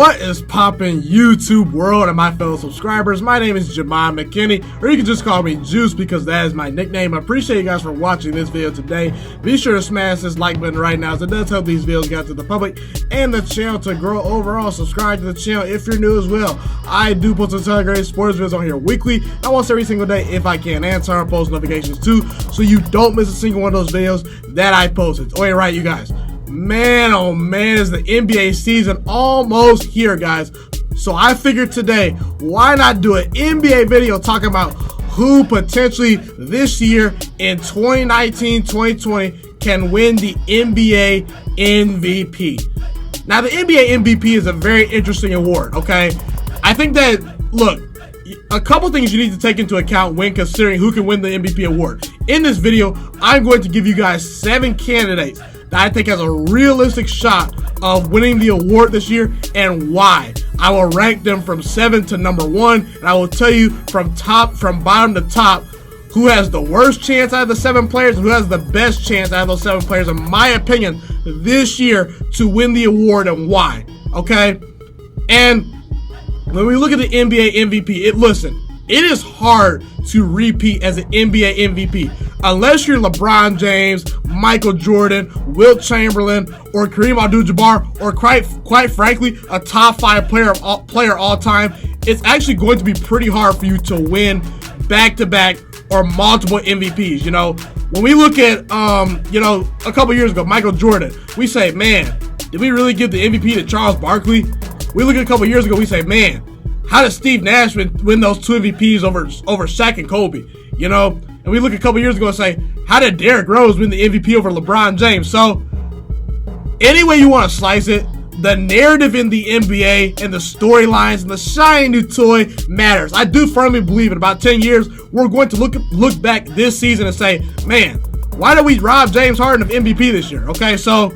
What is poppin' YouTube world and my fellow subscribers? My name is Ghiman Mckinney, or you can just call me Juice because that is my nickname. I appreciate you guys for watching this video today. Be sure to smash this like button right now, as it does help these videos get out to the public and the channel to grow overall. Subscribe to the channel if you're new as well. I do post a ton of great sports videos on here weekly, almost every single day if I can, and turn on post notifications too, so you don't miss a single one of those videos that I posted. Oh yeah, right, you guys. Man, oh man, is the NBA season almost here, guys. So I figured today, why not do an NBA video talking about who potentially this year in 2019-2020 can win the NBA MVP. Now, the NBA MVP is a very interesting award, okay? I think that, look, a couple things you need to take into account when considering who can win the MVP award. In this video, I'm going to give you guys 7 candidates that I think has a realistic shot of winning the award this year and why. I will rank them from 7 to number 1, and I will tell you from bottom to top who has the worst chance out of the 7 players and who has the best chance out of those 7 players, in my opinion, this year to win the award and why. Okay? And when we look at the NBA MVP, listen, it is hard to repeat as an NBA MVP unless you're LeBron James, Michael Jordan, Wilt Chamberlain, or Kareem Abdul-Jabbar, or quite frankly, a top 5 player all time. It's actually going to be pretty hard for you to win back-to-back or multiple MVPs. You know, when we look at, a couple years ago, Michael Jordan, we say, man, did we really give the MVP to Charles Barkley? We look at a couple years ago, we say, man, how did Steve Nash win those 2 MVPs over Shaq and Kobe? You know, and we look a couple years ago and say, how did Derrick Rose win the MVP over LeBron James? So, any way you want to slice it, the narrative in the NBA and the storylines and the shiny new toy matters. I do firmly believe in about 10 years, we're going to look back this season and say, man, why did we rob James Harden of MVP this year? Okay, so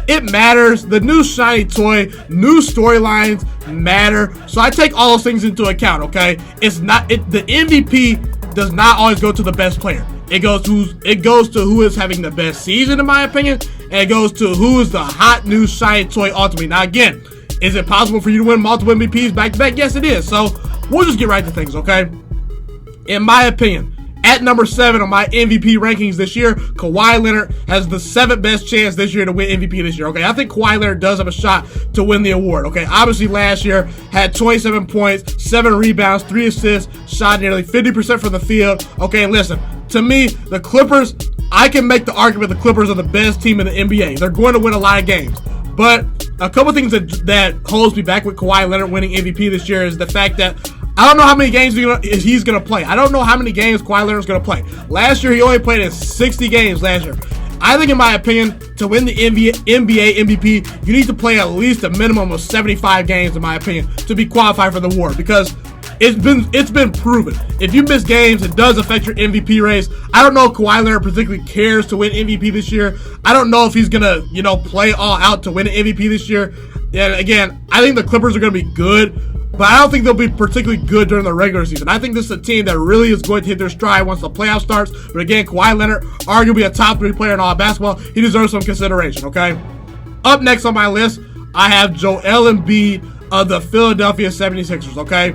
it matters. The new shiny toy, new storylines matter. So I take all those things into account, okay? The MVP does not always go to the best player. It goes to who is having the best season, in my opinion, and it goes to who is the hot new shiny toy ultimately. Now again, is it possible for you to win multiple MVPs back to back? Yes, it is. So we'll just get right to things, okay? In my opinion, at number 7 on my MVP rankings this year, Kawhi Leonard has the 7th best chance this year to win MVP this year, okay? I think Kawhi Leonard does have a shot to win the award, okay? Obviously, last year had 27 points, 7 rebounds, 3 assists, shot nearly 50% from the field, okay? And listen, to me, the Clippers, I can make the argument the Clippers are the best team in the NBA. They're going to win a lot of games. But a couple things that holds me back with Kawhi Leonard winning MVP this year is the fact that I don't know how many games he's going to play. I don't know how many games Kawhi Leonard's going to play. Last year, he only played in 60 games last year. I think, in my opinion, to win the NBA MVP, you need to play at least a minimum of 75 games, in my opinion, to be qualified for the award, because it's been proven. If you miss games, it does affect your MVP race. I don't know if Kawhi Leonard particularly cares to win MVP this year. I don't know if he's going to, play all out to win an MVP this year. And again, I think the Clippers are going to be good, but I don't think they'll be particularly good during the regular season. I think this is a team that really is going to hit their stride once the playoff starts. But again, Kawhi Leonard, arguably a top 3 player in all of basketball, he deserves some consideration, okay? Up next on my list, I have Joel Embiid of the Philadelphia 76ers, okay?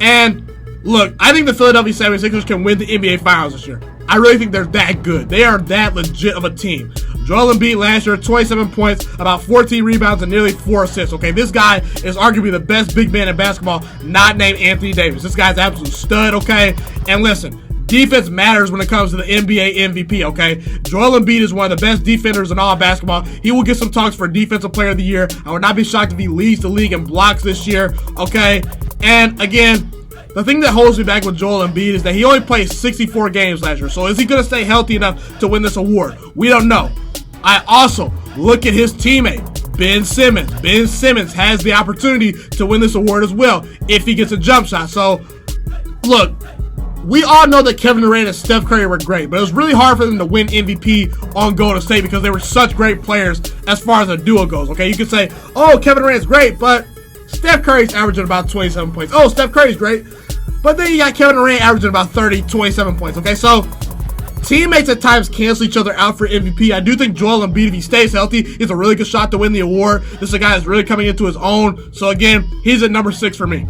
And look, I think the Philadelphia 76ers can win the NBA Finals this year. I really think they're that good. They are that legit of a team. Joel Embiid last year, 27 points, about 14 rebounds, and nearly 4 assists, okay? This guy is arguably the best big man in basketball, not named Anthony Davis. This guy's an absolute stud, okay? And listen, defense matters when it comes to the NBA MVP, okay? Joel Embiid is one of the best defenders in all of basketball. He will get some talks for Defensive Player of the Year. I would not be shocked if he leads the league in blocks this year, okay? And again, the thing that holds me back with Joel Embiid is that he only played 64 games last year. So is he going to stay healthy enough to win this award? We don't know. I also look at his teammate, Ben Simmons. Ben Simmons has the opportunity to win this award as well if he gets a jump shot. So, look, we all know that Kevin Durant and Steph Curry were great, but it was really hard for them to win MVP on Golden State because they were such great players as far as a duo goes, okay? You could say, oh, Kevin Durant's great, but Steph Curry's averaging about 27 points. Oh, Steph Curry's great, but then you got Kevin Durant averaging about 27 points, okay? So Teammates at times cancel each other out for MVP. I do think Joel Embiid, if he stays healthy, is a really good shot to win the award. This is a guy that's really coming into his own. So again, he's at number 6 for me.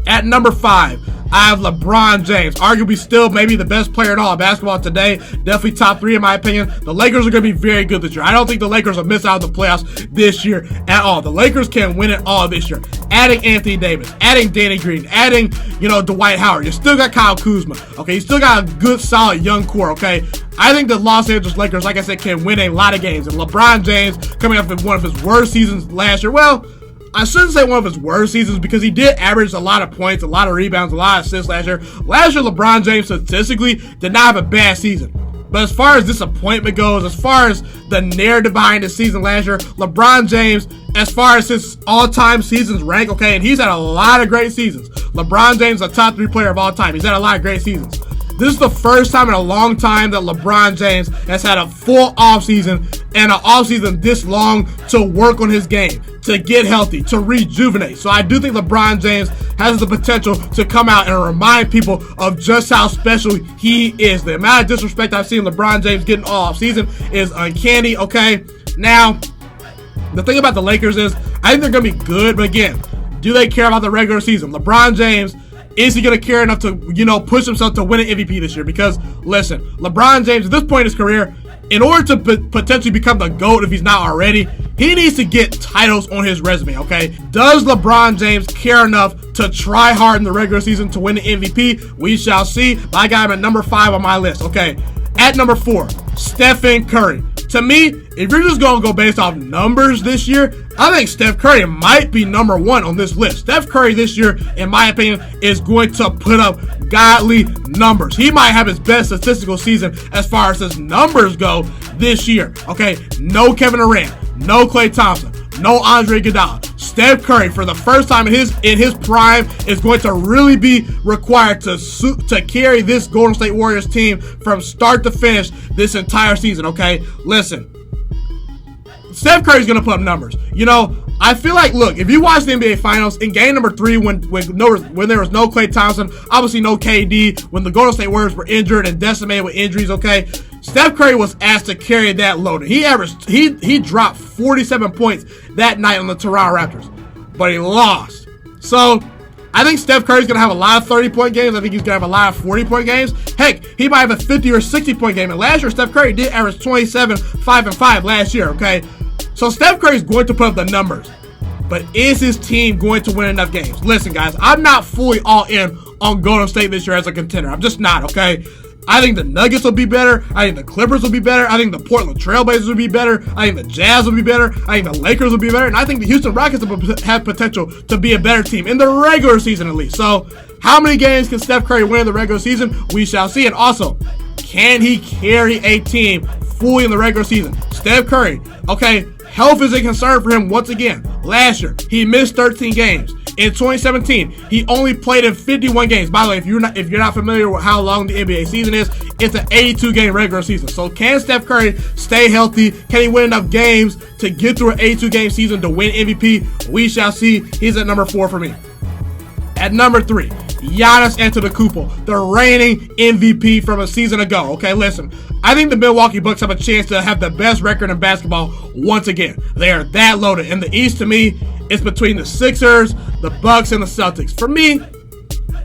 At number 5, I have LeBron James, arguably still maybe the best player in all of basketball today. Definitely top 3 in my opinion. The Lakers are going to be very good this year. I don't think the Lakers will miss out on the playoffs this year at all. The Lakers can win it all this year. Adding Anthony Davis, adding Danny Green, adding, Dwight Howard. You still got Kyle Kuzma. Okay, you still got a good, solid young core. Okay, I think the Los Angeles Lakers, like I said, can win a lot of games. And LeBron James coming off of one of his worst seasons last year. Well, I shouldn't say one of his worst seasons because he did average a lot of points, a lot of rebounds, a lot of assists last year. Last year, LeBron James statistically did not have a bad season. But as far as disappointment goes, as far as the narrative behind the season last year, LeBron James, as far as his all-time seasons rank, okay, and he's had a lot of great seasons. LeBron James is a top 3 player of all time. He's had a lot of great seasons. This is the first time in a long time that LeBron James has had a full offseason and an offseason this long to work on his game, to get healthy, to rejuvenate. So I do think LeBron James has the potential to come out and remind people of just how special he is. The amount of disrespect I've seen LeBron James getting all offseason is uncanny, okay? Now, the thing about the Lakers is I think they're going to be good, but again, do they care about the regular season? LeBron James, is he going to care enough to, push himself to win an MVP this year? Because, listen, LeBron James, at this point in his career, in order to potentially become the GOAT if he's not already, he needs to get titles on his resume, okay? Does LeBron James care enough to try hard in the regular season to win the MVP? We shall see. But I got him at number 5 on my list, okay? At number 4, Stephen Curry. To me, if you're just going to go based off numbers this year, I think Steph Curry might be number 1 on this list. Steph Curry this year, in my opinion, is going to put up godly numbers. He might have his best statistical season as far as his numbers go this year. Okay, no Kevin Durant, no Klay Thompson, no Andre Iguodala. Steph Curry, for the first time in his prime, is going to really be required to carry this Golden State Warriors team from start to finish this entire season, okay? Listen, Steph Curry's going to put up numbers. I feel like, look, if you watch the NBA Finals, in game number 3, when there was no Klay Thompson, obviously no KD, when the Golden State Warriors were injured and decimated with injuries, okay, Steph Curry was asked to carry that load. He dropped 47 points that night on the Toronto Raptors, but he lost. So I think Steph Curry's going to have a lot of 30-point games. I think he's going to have a lot of 40-point games. Heck, he might have a 50 or 60-point game. And last year, Steph Curry did average 27, 5, and 5 last year, okay? So Steph Curry's going to put up the numbers. But is his team going to win enough games? Listen, guys, I'm not fully all in on Golden State this year as a contender. I'm just not, okay? I think the Nuggets will be better. I think the Clippers will be better. I think the Portland Trailblazers will be better. I think the Jazz will be better. I think the Lakers will be better. And I think the Houston Rockets have potential to be a better team in the regular season at least. So how many games can Steph Curry win in the regular season? We shall see. And also, can he carry a team fully in the regular season? Steph Curry, okay, health is a concern for him once again. Last year, he missed 13 games. In 2017, he only played in 51 games. By the way, if you're not familiar with how long the NBA season is, it's an 82-game regular season. So can Steph Curry stay healthy? Can he win enough games to get through an 82-game season to win MVP? We shall see. He's at number 4 for me. At number 3, Giannis Antetokounmpo, the reigning MVP from a season ago. Okay, listen, I think the Milwaukee Bucks have a chance to have the best record in basketball once again. They are that loaded. In the East, to me, it's between the Sixers, the Bucks, and the Celtics. For me,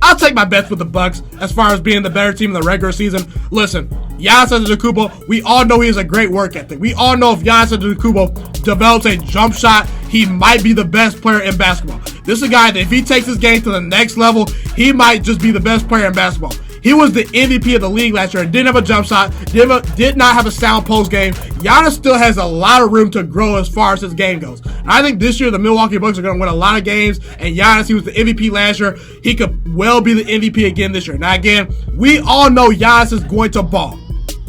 I'll take my bets with the Bucks as far as being the better team in the regular season. Listen, Giannis Antetokounmpo, we all know he has a great work ethic. We all know if Giannis Antetokounmpo develops a jump shot, he might be the best player in basketball. This is a guy that if he takes his game to the next level, he might just be the best player in basketball. He was the MVP of the league last year and didn't have a jump shot, did not have a sound post game. Giannis still has a lot of room to grow as far as his game goes. And I think this year the Milwaukee Bucks are going to win a lot of games, and Giannis, he was the MVP last year. He could well be the MVP again this year. Now again, we all know Giannis is going to ball,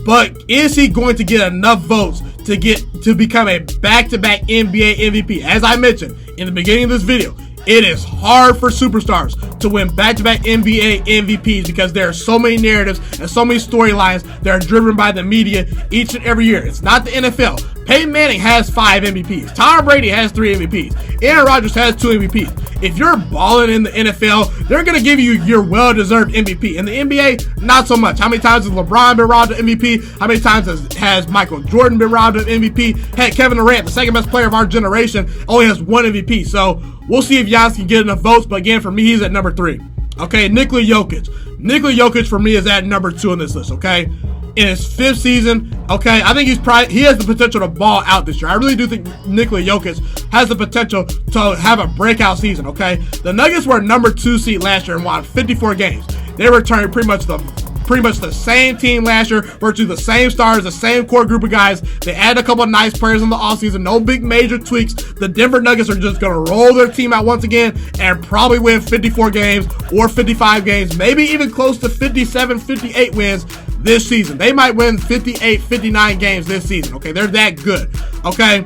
but is he going to get enough votes to become a back-to-back NBA MVP? As I mentioned in the beginning of this video, It is hard for superstars to win back-to-back NBA MVPs because there are so many narratives and so many storylines that are driven by the media each and every year. It's not the NFL. Peyton Manning has 5 MVPs. Tom Brady has 3 MVPs. Aaron Rodgers has 2 MVPs. If you're balling in the NFL, they're going to give you your well-deserved MVP. In the NBA, not so much. How many times has LeBron been robbed of MVP? How many times has Michael Jordan been robbed of MVP? Heck, Kevin Durant, the second best player of our generation, only has 1 MVP. So we'll see if Giannis can get enough votes. But again, for me, he's at number 3. Okay, Nikola Jokic. Nikola Jokic for me is at number 2 on this list, okay? In his 5th season, okay, I think he has the potential to ball out this year. I really do think Nikola Jokic has the potential to have a breakout season, okay? The Nuggets were a number 2 seed last year and won 54 games. They returned pretty much the same team last year, virtually the same stars, the same core group of guys. They added a couple of nice players in the offseason, no big major tweaks. The Denver Nuggets are just going to roll their team out once again and probably win 54 games or 55 games, maybe even close to 57, 58 wins this season. They might win 58, 59 games this season, okay? They're that good, okay?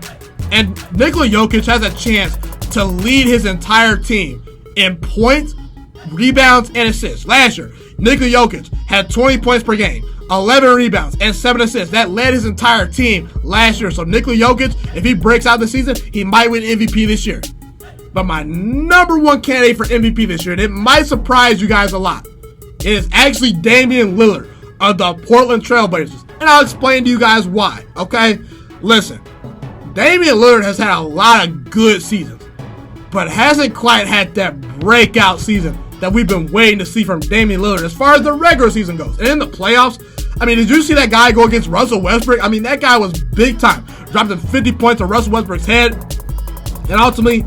And Nikola Jokic has a chance to lead his entire team in points, rebounds, and assists. Last year, Nikola Jokic had 20 points per game, 11 rebounds, and 7 assists. That led his entire team last year. So Nikola Jokic, if he breaks out this season, he might win MVP this year. But my number 1 candidate for MVP this year, and it might surprise you guys a lot, it is actually Damian Lillard of the Portland Trail Blazers. And I'll explain to you guys why, okay? Listen, Damian Lillard has had a lot of good seasons, but hasn't quite had that breakout season that we've been waiting to see from Damian Lillard as far as the regular season goes. And in the playoffs, I mean, did you see that guy go against Russell Westbrook? I mean, that guy was big time. Dropped in 50 points on Russell Westbrook's head. And ultimately,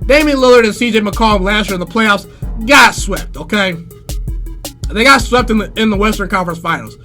Damian Lillard and CJ McCollum last year in the playoffs got swept, okay? They got swept in the Western Conference Finals.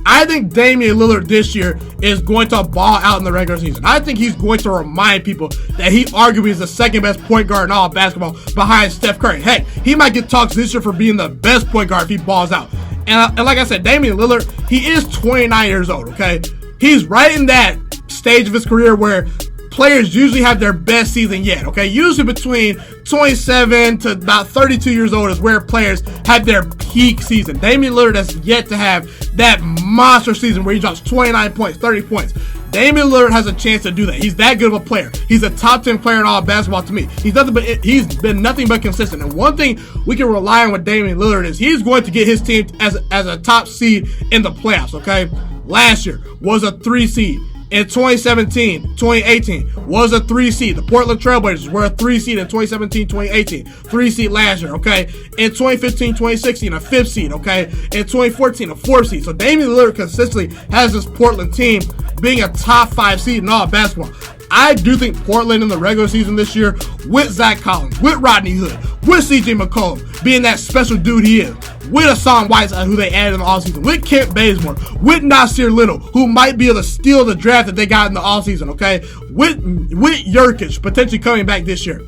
I think Damian Lillard this year is going to ball out in the regular season. I think he's going to remind people that he arguably is the second best point guard in all of basketball behind Steph Curry. Heck, he might get talks this year for being the best point guard if he balls out. And like I said, Damian Lillard, he is 29 years old, okay? He's right in that stage of his career where players usually have their best season yet, okay? Usually between 27 to about 32 years old is where players have their peak season. Damian Lillard has yet to have that monster season where he drops 29 points, 30 points. Damian Lillard has a chance to do that. He's that good of a player. He's a top 10 player in all of basketball to me. He's been nothing but consistent. And one thing we can rely on with Damian Lillard is he's going to get his team as a top seed in the playoffs, okay? Last year was a 3 seed. In 2017, 2018 was a 3 seed. The Portland Trail Blazers were a 3 seed in 2017, 2018. 3 seed last year, okay? In 2015, 2016, a 5th seed, okay? In 2014, a 4th seed. So Damian Lillard consistently has this Portland team being a top 5 seed in all of basketball. I do think Portland in the regular season this year, with Zach Collins, with Rodney Hood, with CJ McCollum, being that special dude he is, with Hassan Whiteside, who they added in the offseason, with Kent Bazemore, with Nasir Little, who might be able to steal the draft that they got in the offseason, okay? With Jokic potentially coming back this year.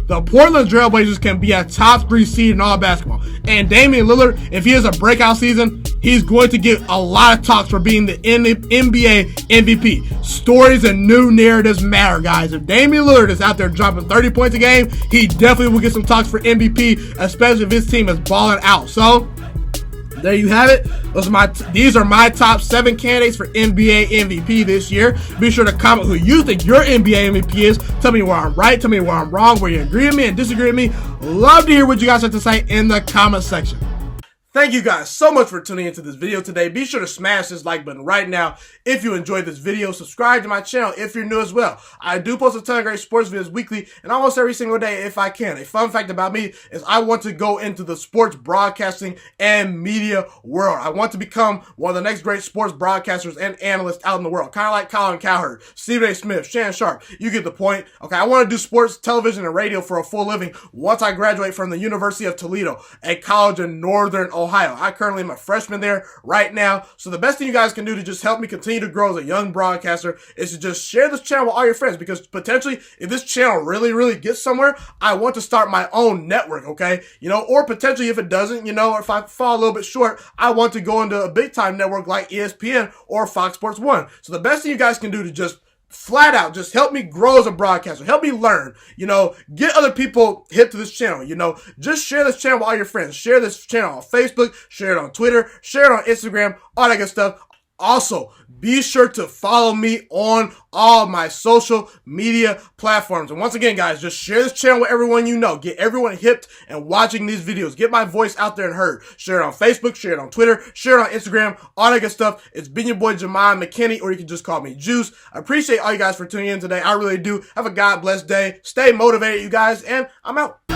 The Portland Trail Blazers can be a top 3 seed in all basketball. And Damian Lillard, if he has a breakout season, he's going to get a lot of talks for being the NBA MVP. Stories and new narratives matter, guys. If Damian Lillard is out there dropping 30 points a game, he definitely will get some talks for MVP, especially if his team is balling out. So, there you have it. These are my top 7 candidates for NBA MVP this year. Be sure to comment who you think your NBA MVP is. Tell me where I'm right. Tell me where I'm wrong. Where you agree with me and disagree with me. Love to hear what you guys have to say in the comment section. Thank you guys so much for tuning into this video today. Be sure to smash this like button right now if you enjoyed this video. Subscribe to my channel if you're new as well. I do post a ton of great sports videos weekly and almost every single day if I can. A fun fact about me is I want to go into the sports broadcasting and media world. I want to become one of the next great sports broadcasters and analysts out in the world. Kind of like Colin Cowherd, Stephen A. Smith, Shannon Sharp. You get the point. Okay, I want to do sports, television, and radio for a full living once I graduate from the University of Toledo, a college in Northern Ohio. I currently am a freshman there right now. So the best thing you guys can do to just help me continue to grow as a young broadcaster is to just share this channel with all your friends, because potentially if this channel really gets somewhere, I want to start my own network, okay? You know, or potentially if it doesn't, you know, or if I fall a little bit short, I want to go into a big time network like ESPN or Fox Sports 1. So the best thing you guys can do to just flat out, just help me grow as a broadcaster. Help me learn. Get other people hip to this channel. Just share this channel with all your friends. Share this channel on Facebook. Share it on Twitter. Share it on Instagram. All that good stuff. Also, be sure to follow me on all my social media platforms. And once again, guys, just share this channel with everyone you know. Get everyone hipped and watching these videos. Get my voice out there and heard. Share it on Facebook, share it on Twitter, share it on Instagram, all that good stuff. It's been your boy, Ghiman Mckinney, or you can just call me Juice. I appreciate all you guys for tuning in today. I really do. Have a God blessed day. Stay motivated, you guys, and I'm out.